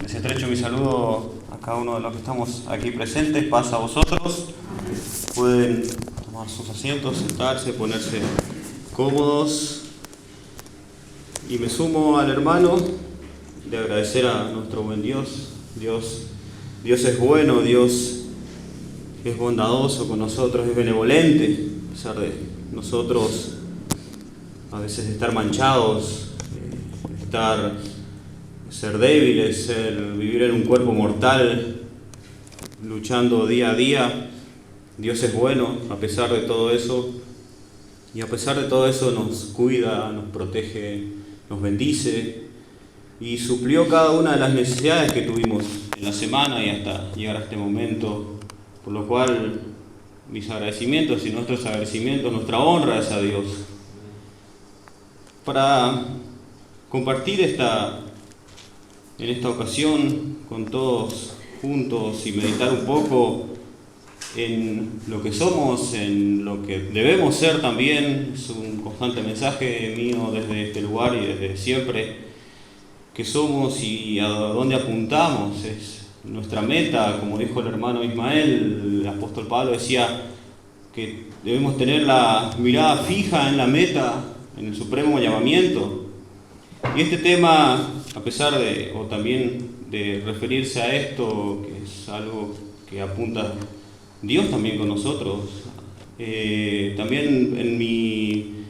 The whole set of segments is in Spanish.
Les estrecho mi saludo a cada uno de los que estamos aquí presentes. Paz a vosotros. Pueden tomar sus asientos, sentarse, ponerse cómodos. Y me sumo al hermano de agradecer a nuestro buen Dios. Dios es bueno, Dios es bondadoso con nosotros, es benevolente, a pesar de nosotros a veces estar manchados, ser débiles, vivir en un cuerpo mortal, luchando día a día. Dios es bueno a pesar de todo eso, y a pesar de todo eso nos cuida, nos protege, nos bendice y suplió cada una de las necesidades que tuvimos en la semana y hasta llegar a este momento, por lo cual mis agradecimientos y nuestros agradecimientos, nuestra honra es a Dios. Para compartir en esta ocasión con todos juntos y meditar un poco en lo que somos, en lo que debemos ser también. Es un constante mensaje mío desde este lugar y desde siempre, que somos y a dónde apuntamos. Es nuestra meta, como dijo el hermano Ismael. El apóstol Pablo decía que debemos tener la mirada fija en la meta, en el supremo llamamiento. Y este tema, a pesar de, o también de referirse a esto, que es algo que apunta Dios también con nosotros, también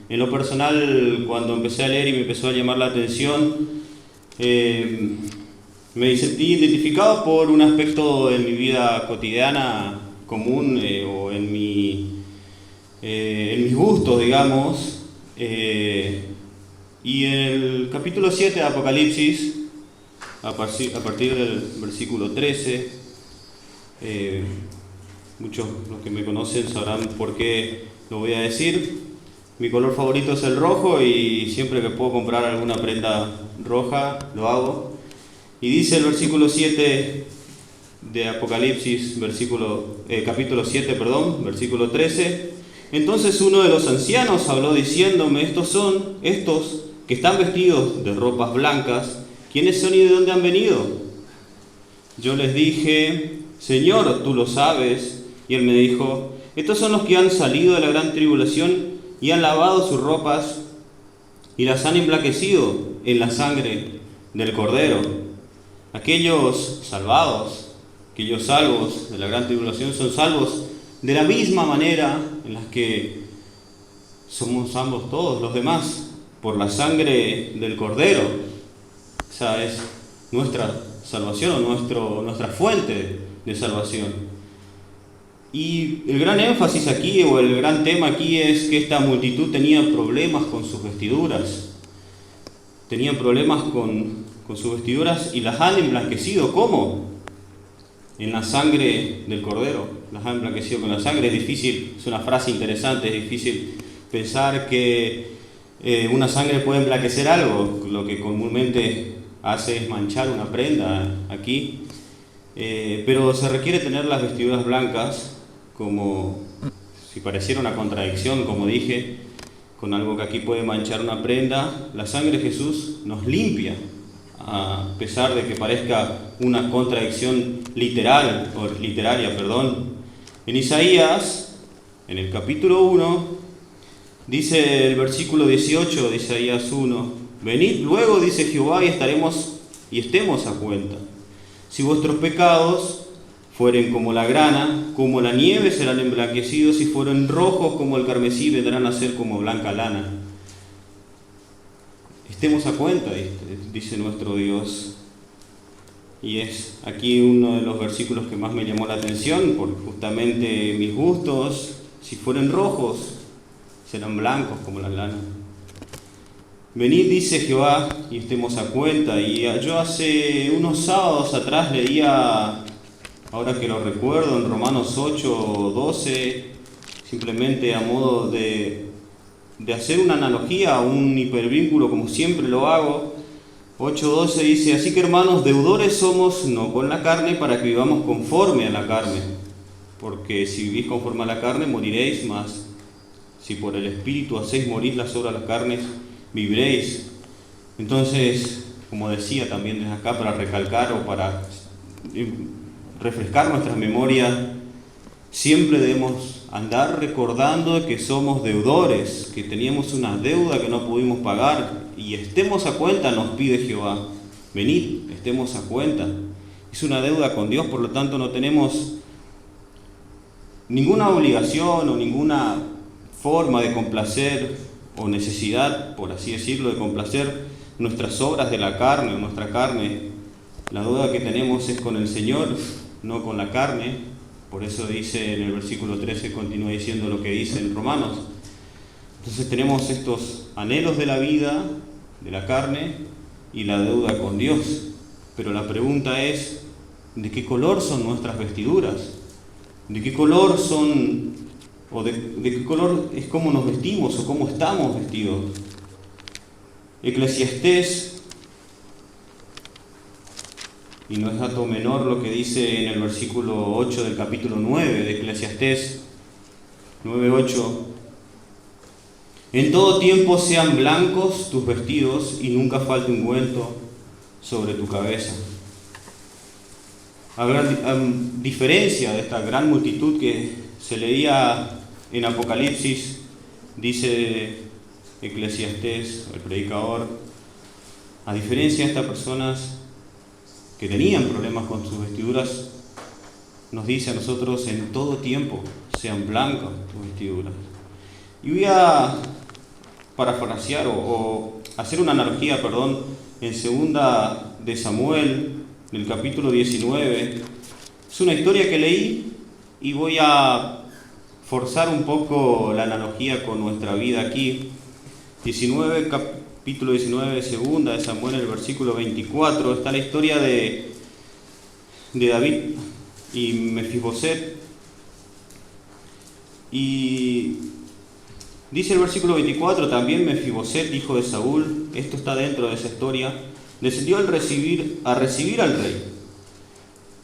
en lo personal, cuando empecé a leer y me empezó a llamar la atención, me sentí identificado por un aspecto en mi vida cotidiana común, o en mis gustos, digamos. Y en el capítulo 7 de Apocalipsis, a partir del versículo 13, muchos los que me conocen sabrán por qué lo voy a decir. Mi color favorito es el rojo y siempre que puedo comprar alguna prenda roja lo hago. Y dice el versículo 7 de Apocalipsis, capítulo 7, versículo 13: entonces uno de los ancianos habló diciéndome: estos son estos que están vestidos de ropas blancas, ¿quiénes son y de dónde han venido? Yo les dije: Señor, tú lo sabes. Y él me dijo: estos son los que han salido de la gran tribulación y han lavado sus ropas y las han emblanquecido en la sangre del Cordero. Aquellos salvos de la gran tribulación son salvos de la misma manera en la que somos ambos todos los demás, por la sangre del Cordero. Esa es nuestra salvación, nuestra fuente de salvación. Y el gran énfasis aquí, o el gran tema aquí, es que esta multitud tenía problemas con sus vestiduras. Tenían problemas con sus vestiduras y las han emblanquecido. ¿Cómo? En la sangre del Cordero. Las han emblanquecido con la sangre. Es difícil, es una frase interesante, es difícil pensar que una sangre puede emblanquecer algo. Lo que comúnmente hace es manchar una prenda aquí. Pero se requiere tener las vestiduras blancas, como si pareciera una contradicción, como dije, con algo que aquí puede manchar una prenda. La sangre de Jesús nos limpia, a pesar de que parezca una contradicción literaria. En Isaías, en el capítulo 1, dice el versículo 18 de Isaías 1: venid luego, dice Jehová, y estemos a cuenta. Si vuestros pecados fueren como la grana, como la nieve serán emblanquecidos; si fueren rojos como el carmesí, vendrán a ser como blanca lana. Estemos a cuenta, dice nuestro Dios. Y es aquí uno de los versículos que más me llamó la atención, porque justamente mis gustos, si fueren rojos, serán blancos como la lana. Venid, dice Jehová, y estemos a cuenta. Y yo hace unos sábados atrás leía, ahora que lo recuerdo, en Romanos 8:12, simplemente a modo de hacer una analogía, un hipervínculo, como siempre lo hago. 8:12 dice: así que, hermanos, deudores somos, no con la carne, para que vivamos conforme a la carne. Porque si vivís conforme a la carne, moriréis, mas si por el Espíritu hacéis morir las obras de la carne, viviréis. Entonces, como decía también desde acá, para recalcar o para refrescar nuestras memorias, siempre debemos andar recordando que somos deudores, que teníamos una deuda que no pudimos pagar, y estemos a cuenta, nos pide Jehová. Venid, estemos a cuenta. Es una deuda con Dios, por lo tanto no tenemos ninguna obligación o ninguna forma de complacer o necesidad, por así decirlo, de complacer nuestras obras de la carne o nuestra carne. La deuda que tenemos es con el Señor, no con la carne. Por eso dice en el versículo 13, continúa diciendo lo que dice en Romanos. Entonces tenemos estos anhelos de la vida, de la carne, y la deuda con Dios. Pero la pregunta es, ¿de qué color son nuestras vestiduras? ¿De qué color son, o de qué color es cómo nos vestimos o cómo estamos vestidos? Eclesiastés, y no es dato menor lo que dice en el versículo 8 del capítulo 9 de Eclesiastés 9:8. En todo tiempo sean blancos tus vestidos y nunca falte ungüento sobre tu cabeza. A diferencia de esta gran multitud que se leía en Apocalipsis, dice Eclesiastés, el predicador, a diferencia de estas personas que tenían problemas con sus vestiduras, nos dice a nosotros en todo tiempo sean blancas tus vestiduras. Y voy a parafrasear o hacer una analogía, en segunda de Samuel, en el capítulo 19. Es una historia que leí y voy a forzar un poco la analogía con nuestra vida aquí. Capítulo 19, segunda de Samuel, el versículo 24, está la historia de David y Mefiboset. Y dice el versículo 24, también Mefiboset, hijo de Saúl, esto está dentro de esa historia, descendió a recibir al rey.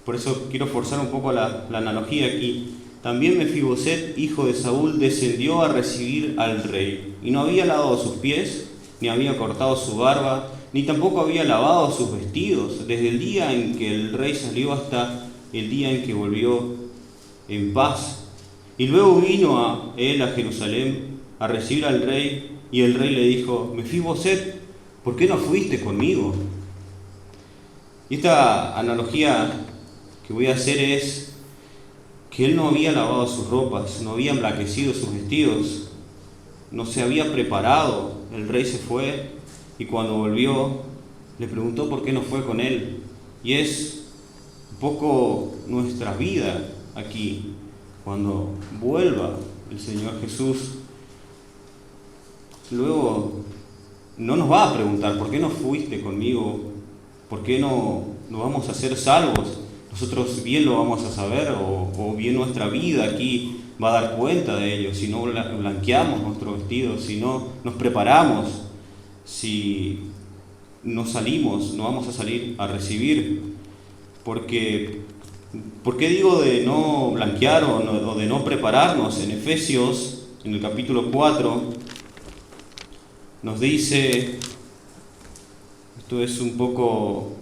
Por eso quiero forzar un poco la analogía aquí. También Mefiboset, hijo de Saúl, descendió a recibir al rey, y no había lavado sus pies, ni había cortado su barba, ni tampoco había lavado sus vestidos, desde el día en que el rey salió hasta el día en que volvió en paz. Y luego vino a Jerusalén a recibir al rey, y el rey le dijo: Mefiboset, ¿por qué no fuiste conmigo? Y esta analogía que voy a hacer es que él no había lavado sus ropas, no había emblanquecido sus vestidos, no se había preparado. El rey se fue y cuando volvió le preguntó por qué no fue con él. Y es un poco nuestra vida aquí. Cuando vuelva el Señor Jesús, luego no nos va a preguntar ¿por qué no fuiste conmigo? ¿Por qué no vamos a ser salvos? Nosotros bien lo vamos a saber, o bien nuestra vida aquí va a dar cuenta de ello. Si no blanqueamos nuestro vestido, si no nos preparamos, si no salimos, no vamos a salir a recibir. ¿Por qué digo de no blanquear o de no prepararnos? En Efesios, en el capítulo 4, nos dice, esto es un poco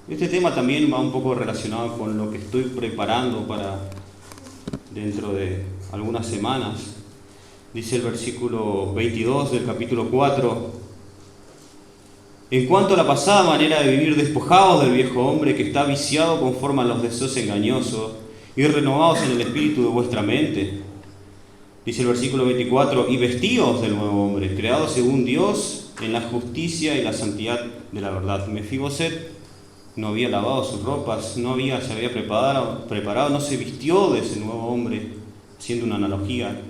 este tema también va un poco relacionado con lo que estoy preparando para dentro de algunas semanas. Dice el versículo 22 del capítulo 4: en cuanto a la pasada manera de vivir, despojados del viejo hombre que está viciado conforme a los deseos engañosos, y renovados en el espíritu de vuestra mente. Dice el versículo 24: y vestidos del nuevo hombre, creado según Dios en la justicia y la santidad de la verdad. Mefiboset no había lavado sus ropas, se había preparado, no se vistió de ese nuevo hombre, haciendo una analogía.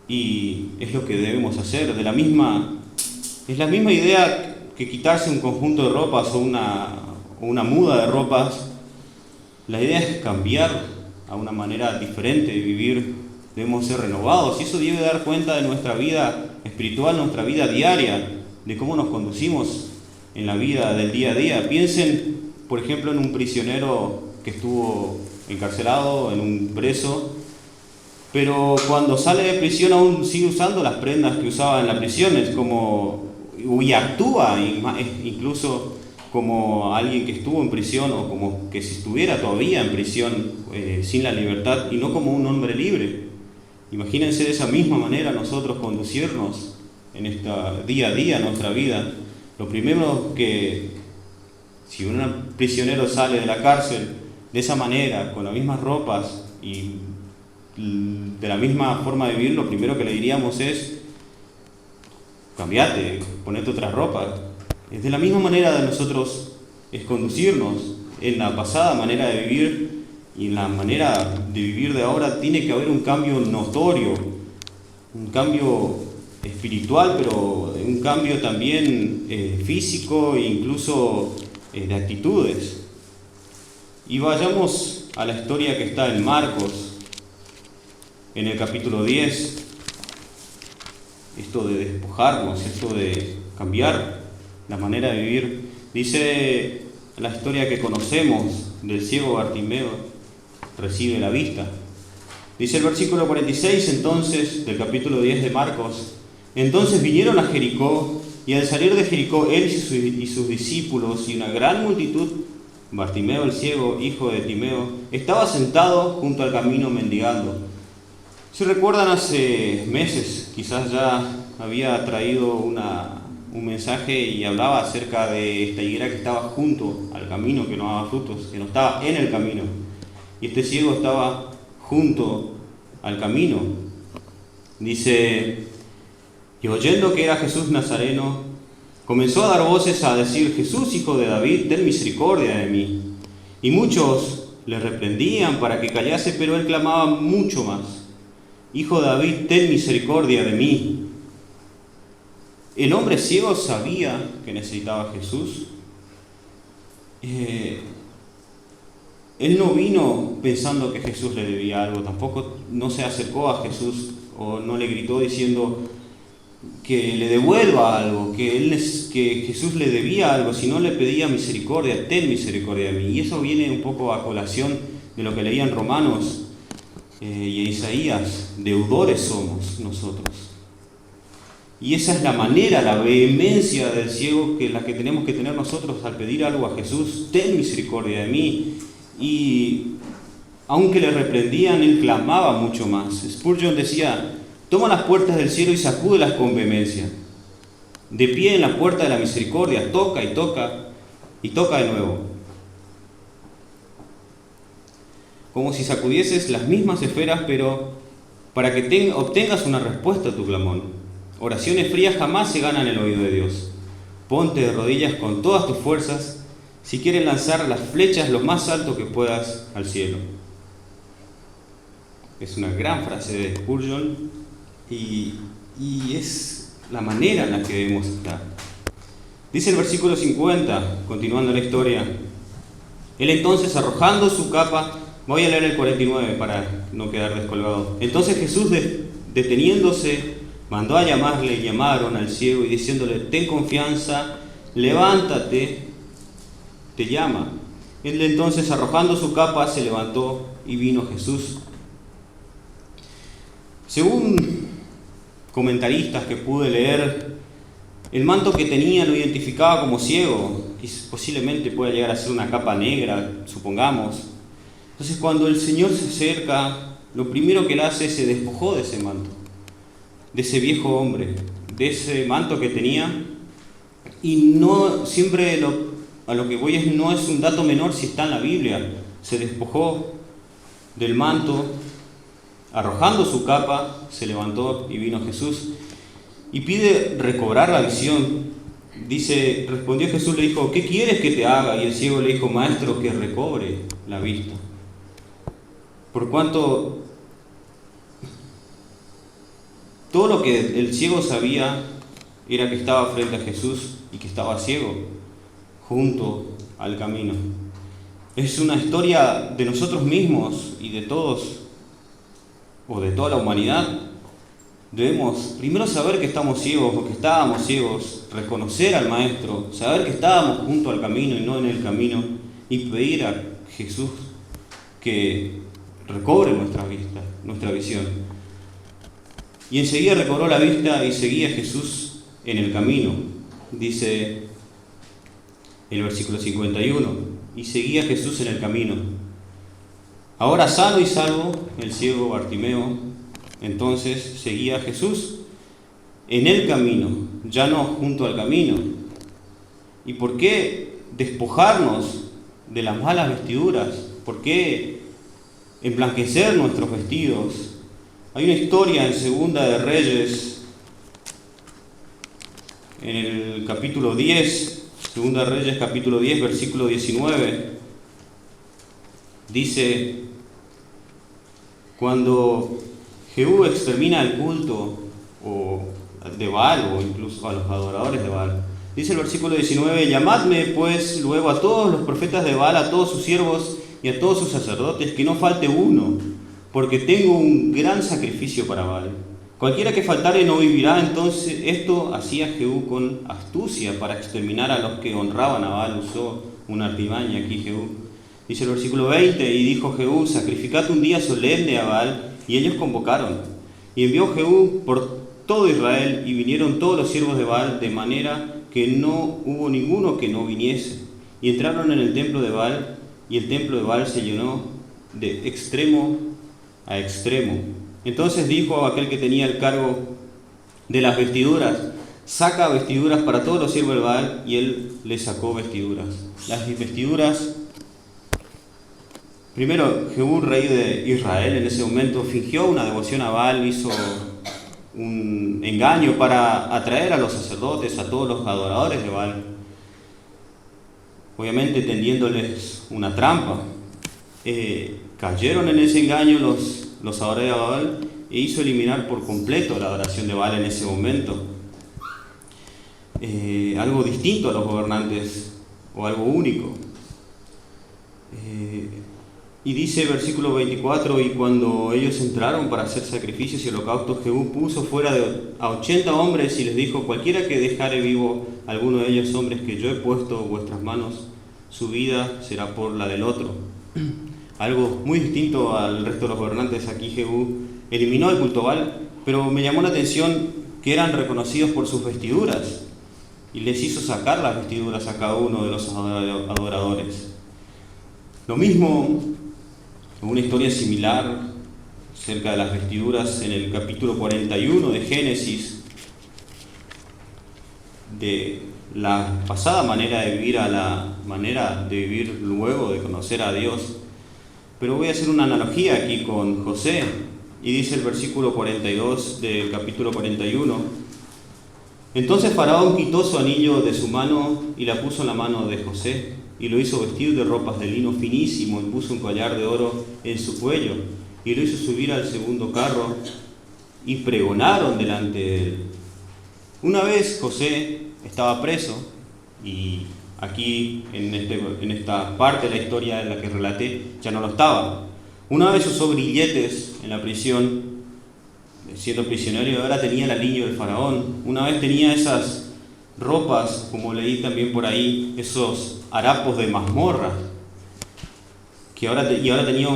Y es lo que debemos hacer. Es la misma idea que quitarse un conjunto de ropas o una muda de ropas. La idea es cambiar a una manera diferente de vivir. Debemos ser renovados, y eso debe dar cuenta de nuestra vida espiritual, nuestra vida diaria, de cómo nos conducimos en la vida del día a día. Piensen, por ejemplo, en un prisionero que estuvo encarcelado, en un preso, pero cuando sale de prisión aún sigue usando las prendas que usaba en la prisión. Es como y actúa incluso como alguien que estuvo en prisión o como que si estuviera todavía en prisión sin la libertad y no como un hombre libre. Imagínense de esa misma manera nosotros conducirnos en esta día a día, nuestra vida. Lo primero que, si un prisionero sale de la cárcel de esa manera, con las mismas ropas y de la misma forma de vivir, lo primero que le diríamos es: cambiate, ponete otras ropas. Es de la misma manera de nosotros es conducirnos. En la pasada manera de vivir y en la manera de vivir de ahora tiene que haber un cambio notorio, un cambio espiritual, pero un cambio también físico e incluso de actitudes. Y vayamos a la historia que está en Marcos, en el capítulo 10. Esto de despojarnos, esto de cambiar la manera de vivir. Dice la historia que conocemos del ciego Bartimeo, recibe la vista. Dice el versículo 46 entonces del capítulo 10 de Marcos: entonces vinieron a Jericó, y al salir de Jericó él y sus discípulos y una gran multitud, Bartimeo el ciego, hijo de Timeo, estaba sentado junto al camino mendigando. Si recuerdan, hace meses quizás ya había traído un mensaje y hablaba acerca de esta higuera que estaba junto al camino, que no daba frutos, que no estaba en el camino. Y este ciego estaba junto al camino. Dice: y oyendo que era Jesús Nazareno, comenzó a dar voces a decir: Jesús, hijo de David, ten misericordia de mí. Y muchos le reprendían para que callase, pero él clamaba mucho más: Hijo de David, ten misericordia de mí. El hombre ciego sabía que necesitaba a Jesús. Él no vino pensando que Jesús le debía algo, tampoco no se acercó a Jesús o no le gritó diciendo que le devuelva algo, que Jesús le debía algo, sino le pedía misericordia: ten misericordia de mí. Y eso viene un poco a colación de lo que leían Romanos y Isaías: deudores somos nosotros. Y esa es la manera, la vehemencia del ciego, que la que tenemos que tener nosotros al pedir algo a Jesús: ten misericordia de mí. Y aunque le reprendían, él clamaba mucho más. Spurgeon decía: toma las puertas del cielo y sacúdelas con vehemencia. De pie en la puerta de la misericordia, toca y toca y toca de nuevo. Como si sacudieses las mismas esferas, pero para que obtengas una respuesta a tu clamor. Oraciones frías jamás se ganan el oído de Dios. Ponte de rodillas con todas tus fuerzas si quieres lanzar las flechas lo más alto que puedas al cielo. Es una gran frase de Spurgeon y es la manera en la que debemos estar. Dice el versículo 50, continuando la historia: él entonces, arrojando su capa, voy a leer el 49 para no quedar descolgado. Entonces Jesús, deteniéndose, mandó a llamarle, y llamaron al ciego y diciéndole: ten confianza, levántate, te llama. Él entonces, arrojando su capa, se levantó y vino Jesús. Según comentaristas que pude leer, el manto que tenía lo identificaba como ciego, y posiblemente pueda llegar a ser una capa negra, supongamos. Entonces, cuando el Señor se acerca, lo primero que él hace es se despojó de ese manto, de ese viejo hombre, de ese manto que tenía. Y no siempre a lo que voy no es un dato menor si está en la Biblia. Se despojó del manto, arrojando su capa, se levantó y vino Jesús y pide recobrar la visión. Dice: respondió Jesús, le dijo: ¿qué quieres que te haga? Y el ciego le dijo: maestro, que recobre la vista. Por cuanto todo lo que el ciego sabía era que estaba frente a Jesús y que estaba ciego, junto al camino. Es una historia de nosotros mismos y de todos, o de toda la humanidad. Debemos primero saber que estamos ciegos o que estábamos ciegos, reconocer al Maestro, saber que estábamos junto al camino y no en el camino, y pedir a Jesús que recobre nuestra vista, nuestra visión. Y enseguida recobró la vista y seguía a Jesús en el camino, dice el versículo 51, y seguía Jesús en el camino. Ahora sano y salvo el ciego Bartimeo, entonces seguía Jesús en el camino, ya no junto al camino. ¿Y por qué despojarnos de las malas vestiduras? ¿Por qué emblanquecer nuestros vestidos? Hay una historia en Segunda de Reyes, en el capítulo 10, Segunda de Reyes capítulo 10, versículo 19, dice: cuando Jehú extermina el culto de Baal, o incluso a los adoradores de Baal, dice el versículo 19: llamadme pues luego a todos los profetas de Baal, a todos sus siervos y a todos sus sacerdotes, que no falte uno, porque tengo un gran sacrificio para Baal. Cualquiera que faltare no vivirá. Entonces esto hacía Jehú con astucia para exterminar a los que honraban a Baal. Usó una artimaña aquí Jehú. Dice el versículo 20: y dijo Jehú: sacrificad un día solemne a Baal. Y ellos convocaron. Y envió Jehú por todo Israel, y vinieron todos los siervos de Baal, de manera que no hubo ninguno que no viniese. Y entraron en el templo de Baal, y el templo de Baal se llenó de extremo a extremo. Entonces dijo a aquel que tenía el cargo de las vestiduras: saca vestiduras para todos los siervos de Baal. Y él le sacó vestiduras. Las vestiduras. Primero, Jehú, rey de Israel, en ese momento fingió una devoción a Baal, hizo un engaño para atraer a los sacerdotes, a todos los adoradores de Baal, obviamente tendiéndoles una trampa. Cayeron en ese engaño los adoradores de Baal, e hizo eliminar por completo la adoración de Baal en ese momento. Algo distinto a los gobernantes, o algo único. Y dice versículo 24: y cuando ellos entraron para hacer sacrificios y holocaustos, Jehú puso fuera a 80 hombres y les dijo: cualquiera que dejare vivo alguno de ellos, hombres que yo he puesto en vuestras manos, su vida será por la del otro. Algo muy distinto al resto de los gobernantes. Aquí Jehú eliminó el culto a Baal, pero me llamó la atención que eran reconocidos por sus vestiduras, y les hizo sacar las vestiduras a cada uno de los adoradores. Lo mismo, una historia similar acerca de las vestiduras en el capítulo 41 de Génesis, de la pasada manera de vivir a la manera de vivir luego de conocer a Dios. Pero voy a hacer una analogía aquí con José, y dice el versículo 42 del capítulo 41: entonces Faraón quitó su anillo de su mano y la puso en la mano de José, y lo hizo vestir de ropas de lino finísimo, y puso un collar de oro en su cuello, y lo hizo subir al segundo carro, y pregonaron delante de él. Una vez José estaba preso, y aquí en esta parte de la historia en la que relaté ya no lo estaba. Una vez usó grilletes en la prisión, siendo prisionero, y ahora tenía el anillo del faraón. Una vez tenía esas ropas, como leí también por ahí, esos harapos de mazmorra, y ahora tenía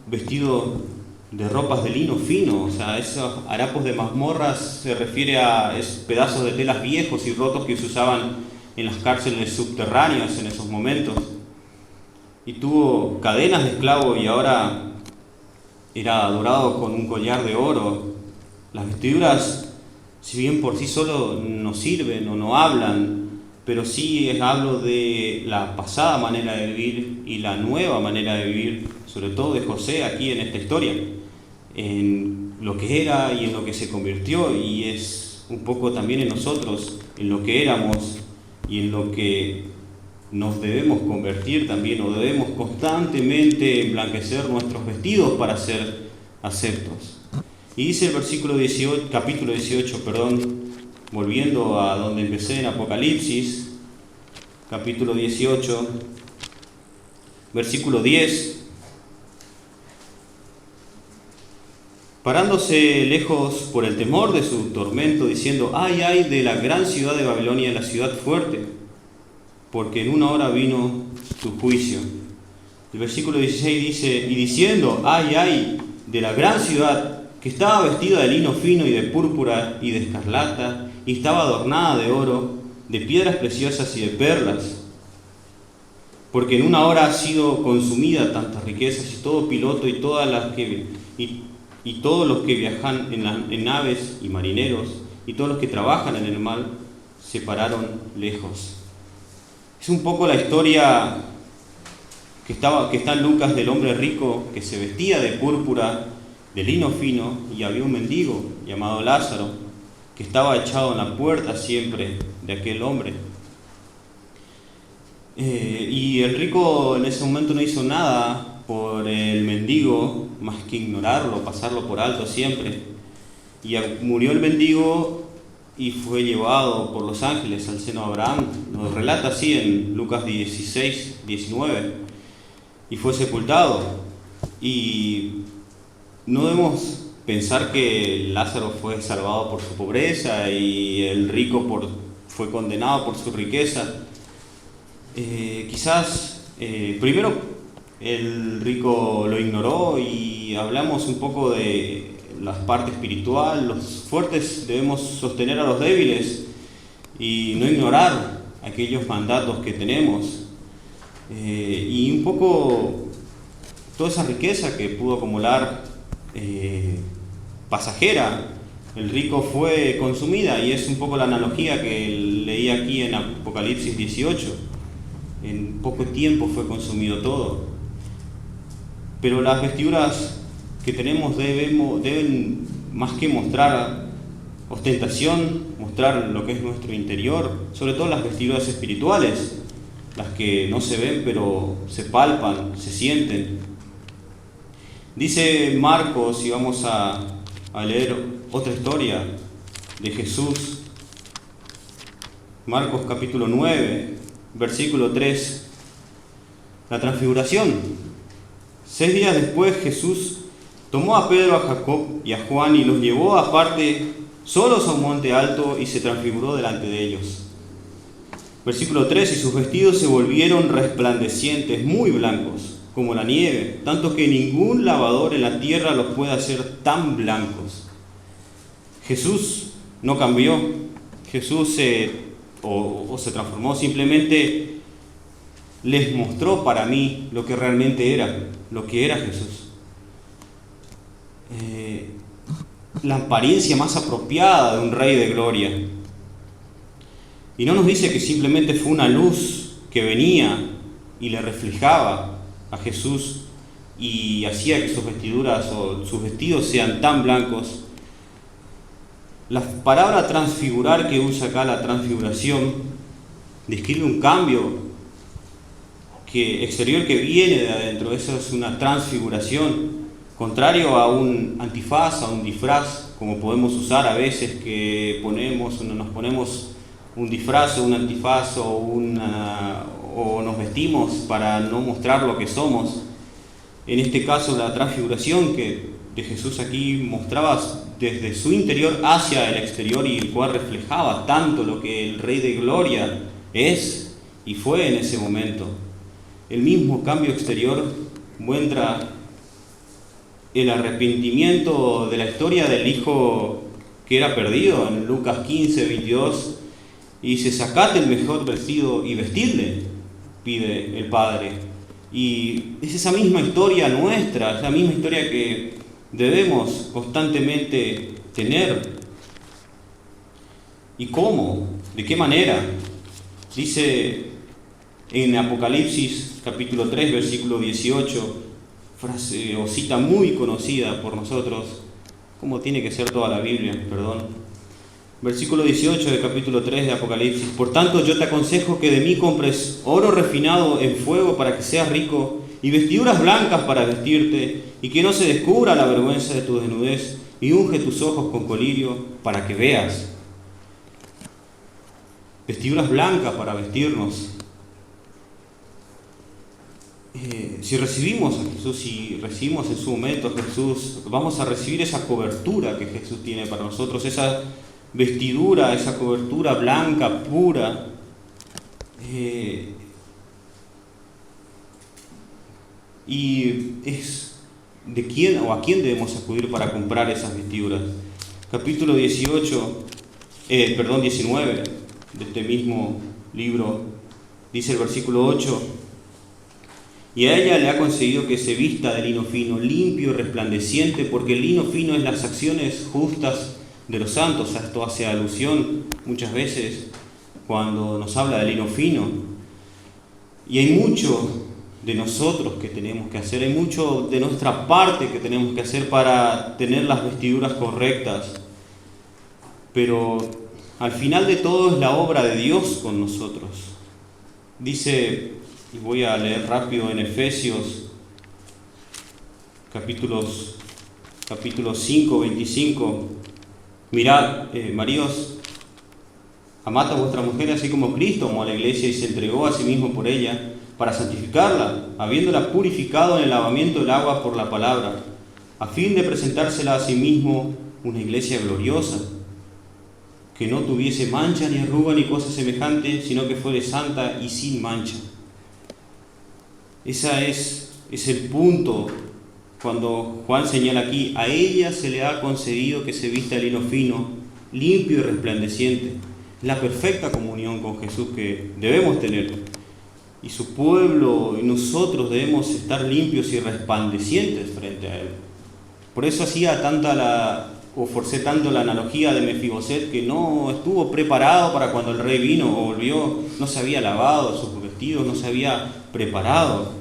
vestido de ropas de lino fino. O sea, esos harapos de mazmorras se refiere a esos pedazos de telas viejos y rotos que se usaban en las cárceles subterráneas en esos momentos. Y tuvo cadenas de esclavo, y ahora era adorado con un collar de oro. Las vestiduras, si bien por sí solo no sirven o no hablan, pero sí hablo de la pasada manera de vivir y la nueva manera de vivir, sobre todo de José aquí en esta historia, en lo que era y en lo que se convirtió, y es un poco también en nosotros, en lo que éramos y en lo que nos debemos convertir también, o debemos constantemente emblanquecer nuestros vestidos para ser aceptos. Y dice el versículo 18, capítulo 18, volviendo a donde empecé en Apocalipsis, capítulo 18, versículo 10. Parándose lejos por el temor de su tormento, diciendo: ay, ay de la gran ciudad de Babilonia, la ciudad fuerte, porque en una hora vino su juicio. El versículo 16 dice: y diciendo: ay, ay de la gran ciudad, que estaba vestida de lino fino y de púrpura y de escarlata, y estaba adornada de oro, de piedras preciosas y de perlas, porque en una hora ha sido consumida tantas riquezas, y todo piloto y todos los que viajan en naves y marineros y todos los que trabajan en el mar se pararon lejos. Es un poco la historia que está en Lucas, del hombre rico que se vestía de púrpura, de lino fino, y había un mendigo llamado Lázaro que estaba echado en la puerta siempre de aquel hombre. Y el rico en ese momento no hizo nada por el mendigo más que ignorarlo, pasarlo por alto siempre. Y murió el mendigo y fue llevado por los ángeles al seno de Abraham. Nos relata así en Lucas 16, 19. Y fue sepultado. Y no debemos pensar que Lázaro fue salvado por su pobreza y el rico fue condenado por su riqueza. Primero el rico lo ignoró, y hablamos un poco de la parte espiritual. Los fuertes debemos sostener a los débiles y no ignorar aquellos mandatos que tenemos. Y un poco toda esa riqueza que pudo acumular pasajera, el rico fue consumida, y es un poco la analogía que leí aquí en Apocalipsis 18. En poco tiempo fue consumido todo. Pero las vestiduras que tenemos deben más que mostrar ostentación, mostrar lo que es nuestro interior, sobre todo las vestiduras espirituales, las que no se ven pero se palpan, se sienten. Dice Marcos, y vamos a leer otra historia de Jesús, Marcos capítulo 9, versículo 3, la transfiguración. 6 días después Jesús tomó a Pedro, a Jacob y a Juan y los llevó aparte, solos a un monte alto, y se transfiguró delante de ellos. Versículo 3, y sus vestidos se volvieron resplandecientes, muy blancos, como la nieve, tanto que ningún lavador en la tierra los puede hacer tan blancos. Jesús no cambió, Jesús se transformó, simplemente les mostró para mí lo que realmente era, lo que era Jesús. La apariencia más apropiada de un rey de gloria. Y no nos dice que simplemente fue una luz que venía y le reflejaba a Jesús y hacía que sus vestiduras o sus vestidos sean tan blancos. La palabra transfigurar que usa acá, la transfiguración, describe un cambio exterior que viene de adentro. Eso es una transfiguración, contrario a un antifaz, a un disfraz, como podemos usar a veces, que nos ponemos un disfraz o un antifaz o nos vestimos para no mostrar lo que somos. En este caso, la transfiguración que de Jesús aquí mostraba desde su interior hacia el exterior, y el cual reflejaba tanto lo que el Rey de Gloria es y fue en ese momento. El mismo cambio exterior muestra el arrepentimiento de la historia del hijo que era perdido en Lucas 15, 22, y dice: sacad el mejor vestido y vestidle, pide el Padre. Y es esa misma historia nuestra, es la misma historia que debemos constantemente tener. ¿Y cómo? ¿De qué manera? Dice en Apocalipsis capítulo 3, versículo 18, frase o cita muy conocida por nosotros, como tiene que ser toda la Biblia, Versículo 18 del capítulo 3 de Apocalipsis: por tanto yo te aconsejo que de mí compres oro refinado en fuego para que seas rico, y vestiduras blancas para vestirte, y que no se descubra la vergüenza de tu desnudez, y unge tus ojos con colirio para que veas. Vestiduras blancas para vestirnos. Si recibimos a Jesús, si recibimos en su momento a Jesús, vamos a recibir esa cobertura que Jesús tiene para nosotros, esa vestidura, esa cobertura blanca, pura. Y es de quién o a quién debemos acudir para comprar esas vestiduras. Capítulo 19. de este mismo libro, dice el versículo 8: y a ella le ha concedido que se vista de lino fino, limpio y resplandeciente, porque el lino fino es las acciones justas de los santos. A esto hace alusión muchas veces cuando nos habla de lino fino. Y hay mucho de nosotros que tenemos que hacer, hay mucho de nuestra parte que tenemos que hacer para tener las vestiduras correctas. Pero al final de todo es la obra de Dios con nosotros. Dice, y voy a leer rápido en Efesios, capítulo 5, 25. Mirad, maridos, amad a vuestra mujer así como Cristo amó a la iglesia y se entregó a sí mismo por ella, para santificarla, habiéndola purificado en el lavamiento del agua por la palabra, a fin de presentársela a sí mismo una iglesia gloriosa, que no tuviese mancha ni arruga ni cosa semejante, sino que fuere santa y sin mancha. Ese es el punto cuando Juan señala aquí: a ella se le ha concedido que se vista de lino fino, limpio y resplandeciente. La perfecta comunión con Jesús que debemos tener. Y su pueblo y nosotros debemos estar limpios y resplandecientes frente a Él. Por eso forcé tanto la analogía de Mefiboset, que no estuvo preparado para cuando el rey vino o volvió, no se había lavado sus vestidos, no se había preparado.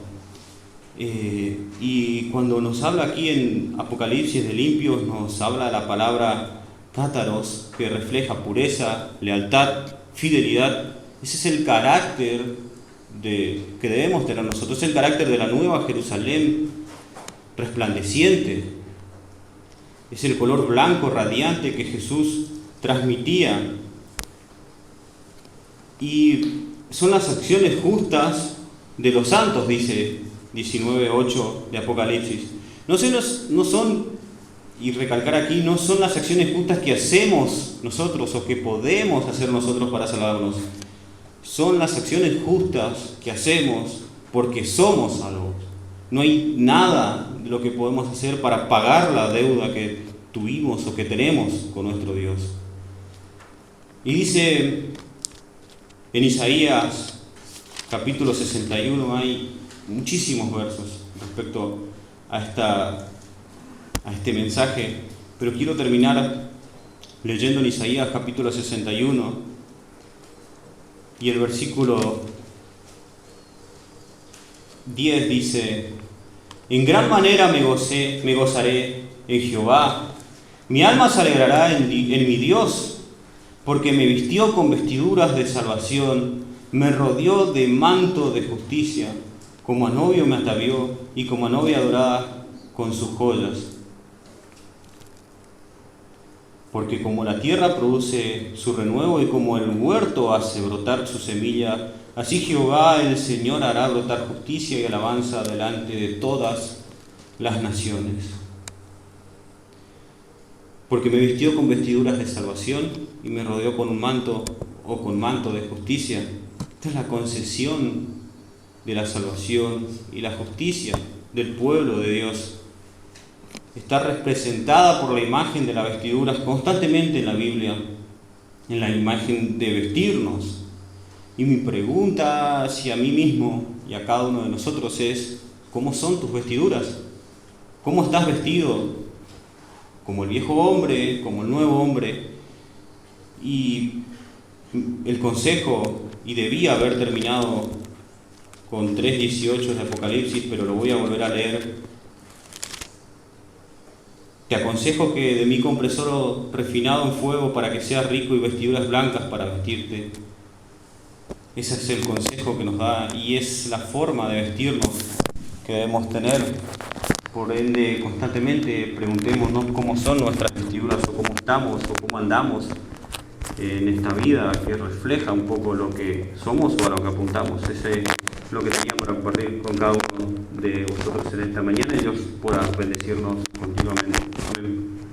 Y cuando nos habla aquí en Apocalipsis de limpios, nos habla la palabra cátaros, que refleja pureza, lealtad, fidelidad. Ese es el carácter que debemos tener nosotros, es el carácter de la nueva Jerusalén resplandeciente. Es el color blanco radiante que Jesús transmitía. Y son las acciones justas de los santos, dice 19:8 de Apocalipsis. No son, y recalcar aquí, no son las acciones justas que hacemos nosotros o que podemos hacer nosotros para salvarnos. Son las acciones justas que hacemos porque somos salvos. No hay nada de lo que podemos hacer para pagar la deuda que tuvimos o que tenemos con nuestro Dios. Y dice en Isaías capítulo 61, hay muchísimos versos respecto a este mensaje, pero quiero terminar leyendo en Isaías capítulo 61 y el versículo 10 dice: en gran manera me gozaré en Jehová, mi alma se alegrará en mi Dios, porque me vistió con vestiduras de salvación, me rodeó de manto de justicia, como a novio me atavió y como a novia adorada con sus joyas. Porque como la tierra produce su renuevo y como el huerto hace brotar su semilla, así Jehová el Señor hará brotar justicia y alabanza delante de todas las naciones. Porque me vistió con vestiduras de salvación y me rodeó con un manto o con manto de justicia. Esta es la concesión de la salvación y la justicia del pueblo de Dios. Está representada por la imagen de las vestiduras constantemente en la Biblia, en la imagen de vestirnos. Y mi pregunta hacia mí mismo y a cada uno de nosotros es: ¿cómo son tus vestiduras? ¿Cómo estás vestido? ¿Como el viejo hombre? ¿Como el nuevo hombre? Y el consejo, y debía haber terminado con 3:18 de Apocalipsis, pero lo voy a volver a leer. Te aconsejo que de mí compres oro refinado en fuego para que seas rico y vestiduras blancas para vestirte. Ese es el consejo que nos da y es la forma de vestirnos que debemos tener. Por ende, constantemente preguntémonos cómo son nuestras vestiduras o cómo estamos o cómo andamos en esta vida que refleja un poco lo que somos o a lo que apuntamos. Ese es lo que tenía para compartir con cada uno de vosotros en esta mañana y Dios pueda bendecirnos continuamente. Amén.